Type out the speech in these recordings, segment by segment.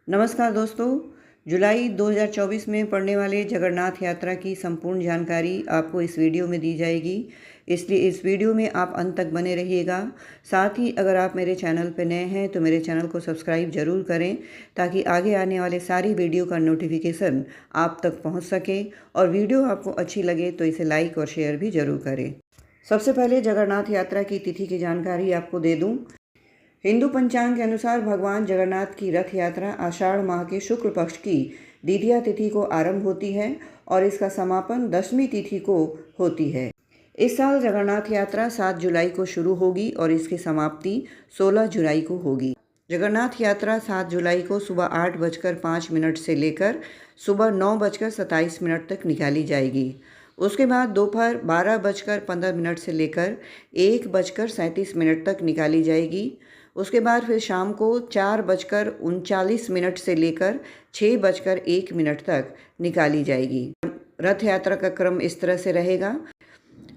नमस्कार दोस्तों। जुलाई 2024 में पड़ने वाले जगन्नाथ यात्रा की संपूर्ण जानकारी आपको इस वीडियो में दी जाएगी, इसलिए इस वीडियो में आप अंत तक बने रहिएगा। साथ ही अगर आप मेरे चैनल पर नए हैं तो मेरे चैनल को सब्सक्राइब ज़रूर करें ताकि आगे आने वाले सारी वीडियो का नोटिफिकेशन आप तक पहुंच सके। और वीडियो आपको अच्छी लगे तो इसे लाइक और शेयर भी ज़रूर करें। सबसे पहले जगन्नाथ यात्रा की तिथि की जानकारी आपको दे दूँ। हिंदू पंचांग के अनुसार भगवान जगन्नाथ की रथ यात्रा आषाढ़ माह के शुक्ल पक्ष की द्वितीया तिथि को आरंभ होती है और इसका समापन 10वीं तिथि को होती है। इस साल जगन्नाथ यात्रा 7 जुलाई को शुरू होगी और इसकी समाप्ति 16 जुलाई को होगी। जगन्नाथ यात्रा 7 जुलाई को सुबह 8:05 से लेकर सुबह 9:27 तक निकाली जाएगी। उसके बाद दोपहर 12:15 से लेकर 1:37 तक निकाली जाएगी। उसके बाद फिर शाम को 4:39 से लेकर 6:01 तक निकाली जाएगी। रथ यात्रा का क्रम इस तरह से रहेगा।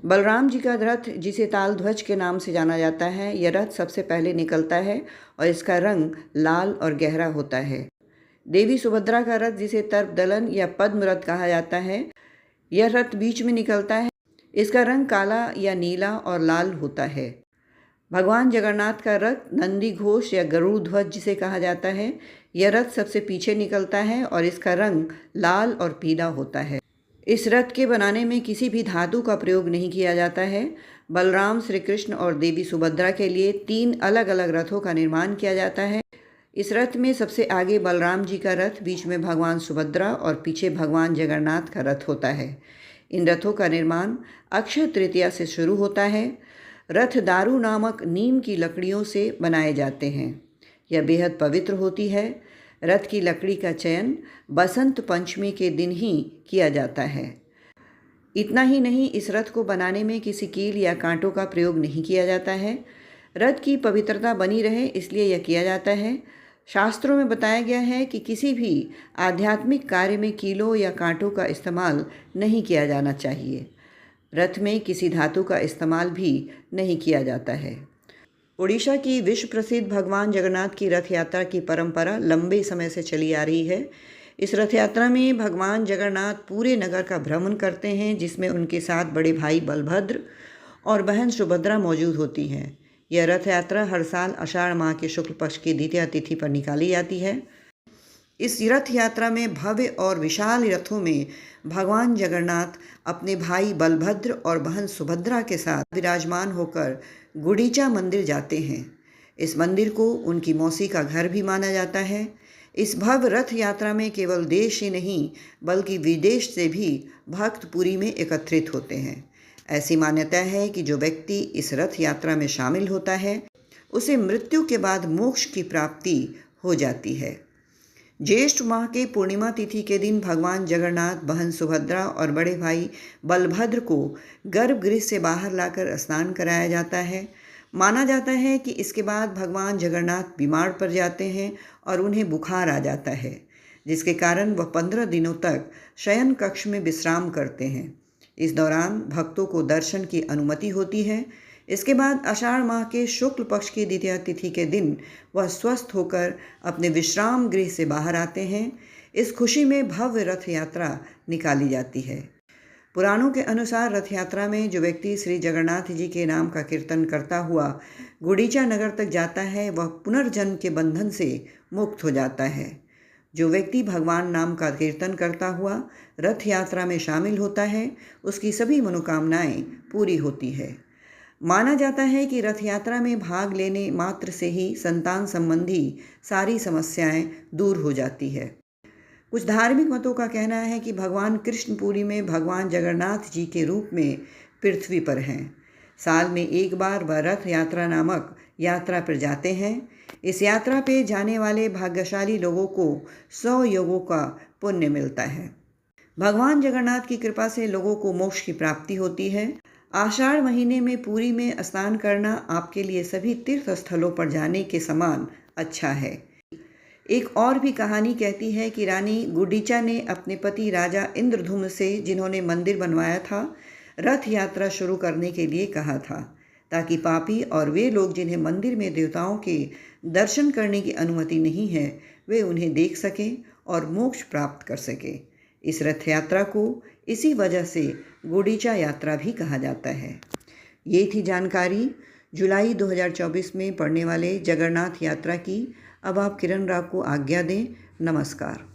बलराम जी का रथ, जिसे ताल ध्वज के नाम से जाना जाता है, यह रथ सबसे पहले निकलता है और इसका रंग लाल और गहरा होता है। देवी सुभद्रा का रथ, जिसे तर्पदलन या पद्म रथ कहा जाता है, यह रथ बीच में निकलता है। इसका रंग काला या नीला और लाल होता है। भगवान जगन्नाथ का रथ नंदी घोष या गरुड़ ध्वज जिसे कहा जाता है, यह रथ सबसे पीछे निकलता है और इसका रंग लाल और पीला होता है। इस रथ के बनाने में किसी भी धातु का प्रयोग नहीं किया जाता है। बलराम, श्री कृष्ण और देवी सुभद्रा के लिए 3 अलग अलग रथों का निर्माण किया जाता है। इस रथ में सबसे आगे बलराम जी का रथ, बीच में भगवान सुभद्रा और पीछे भगवान जगन्नाथ का रथ होता है। इन रथों का निर्माण अक्षय तृतीया से शुरू होता है। रथ दारू नामक नीम की लकड़ियों से बनाए जाते हैं। यह बेहद पवित्र होती है। रथ की लकड़ी का चयन बसंत पंचमी के दिन ही किया जाता है। इतना ही नहीं, इस रथ को बनाने में किसी कील या कांटों का प्रयोग नहीं किया जाता है। रथ की पवित्रता बनी रहे इसलिए यह किया जाता है। शास्त्रों में बताया गया है कि किसी भी आध्यात्मिक कार्य में कीलों या कांटों का इस्तेमाल नहीं किया जाना चाहिए। रथ में किसी धातु का इस्तेमाल भी नहीं किया जाता है। उड़ीसा की विश्व प्रसिद्ध भगवान जगन्नाथ की रथ यात्रा की परंपरा लंबे समय से चली आ रही है। इस रथ यात्रा में भगवान जगन्नाथ पूरे नगर का भ्रमण करते हैं, जिसमें उनके साथ बड़े भाई बलभद्र और बहन सुभद्रा मौजूद होती हैं। यह रथ यात्रा हर साल आषाढ़ माह के शुक्ल पक्ष की द्वितीया तिथि पर निकाली जाती है। इस रथ यात्रा में भव्य और विशाल रथों में भगवान जगन्नाथ अपने भाई बलभद्र और बहन सुभद्रा के साथ विराजमान होकर गुंडीचा मंदिर जाते हैं। इस मंदिर को उनकी मौसी का घर भी माना जाता है। इस भव्य रथ यात्रा में केवल देश ही नहीं बल्कि विदेश से भी भक्त पुरी में एकत्रित होते हैं। ऐसी मान्यता है कि जो व्यक्ति इस रथ यात्रा में शामिल होता है उसे मृत्यु के बाद मोक्ष की प्राप्ति हो जाती है। ज्येष्ठ माह के पूर्णिमा तिथि के दिन भगवान जगन्नाथ, बहन सुभद्रा और बड़े भाई बलभद्र को गर्भगृह से बाहर लाकर स्नान कराया जाता है। माना जाता है कि इसके बाद भगवान जगन्नाथ बीमार पड़ जाते हैं और उन्हें बुखार आ जाता है, जिसके कारण वह 15 दिनों तक शयन कक्ष में विश्राम करते हैं। इस दौरान भक्तों को दर्शन की अनुमति होती है। इसके बाद आषाढ़ माह के शुक्ल पक्ष की द्वितीया तिथि के दिन वह स्वस्थ होकर अपने विश्राम गृह से बाहर आते हैं। इस खुशी में भव्य रथ यात्रा निकाली जाती है। पुराणों के अनुसार रथ यात्रा में जो व्यक्ति श्री जगन्नाथ जी के नाम का कीर्तन करता हुआ गुंडीचा नगर तक जाता है वह पुनर्जन्म के बंधन से मुक्त हो जाता है। जो व्यक्ति भगवान नाम का कीर्तन करता हुआ रथ यात्रा में शामिल होता है उसकी सभी मनोकामनाएं पूरी होती है। माना जाता है कि रथ यात्रा में भाग लेने मात्र से ही संतान संबंधी सारी समस्याएं दूर हो जाती है। कुछ धार्मिक मतों का कहना है कि भगवान कृष्णपुरी में भगवान जगन्नाथ जी के रूप में पृथ्वी पर हैं। साल में एक बार वह रथ यात्रा नामक यात्रा पर जाते हैं। इस यात्रा पे जाने वाले भाग्यशाली लोगों को 100 योगों का पुण्य मिलता है। भगवान जगन्नाथ की कृपा से लोगों को मोक्ष की प्राप्ति होती है। आषाढ़ महीने में पुरी में स्नान करना आपके लिए सभी तीर्थ स्थलों पर जाने के समान अच्छा है। एक और भी कहानी कहती है कि रानी गुंडीचा ने अपने पति राजा इंद्रधुम्न से, जिन्होंने मंदिर बनवाया था, रथ यात्रा शुरू करने के लिए कहा था, ताकि पापी और वे लोग जिन्हें मंदिर में देवताओं के दर्शन करने की अनुमति नहीं है वे उन्हें देख सकें और मोक्ष प्राप्त कर सकें। इस रथ यात्रा को इसी वजह से गुंडीचा यात्रा भी कहा जाता है। ये थी जानकारी जुलाई 2024 में पड़ने वाले जगन्नाथ यात्रा की। अब आप किरण राव को आज्ञा दें। नमस्कार।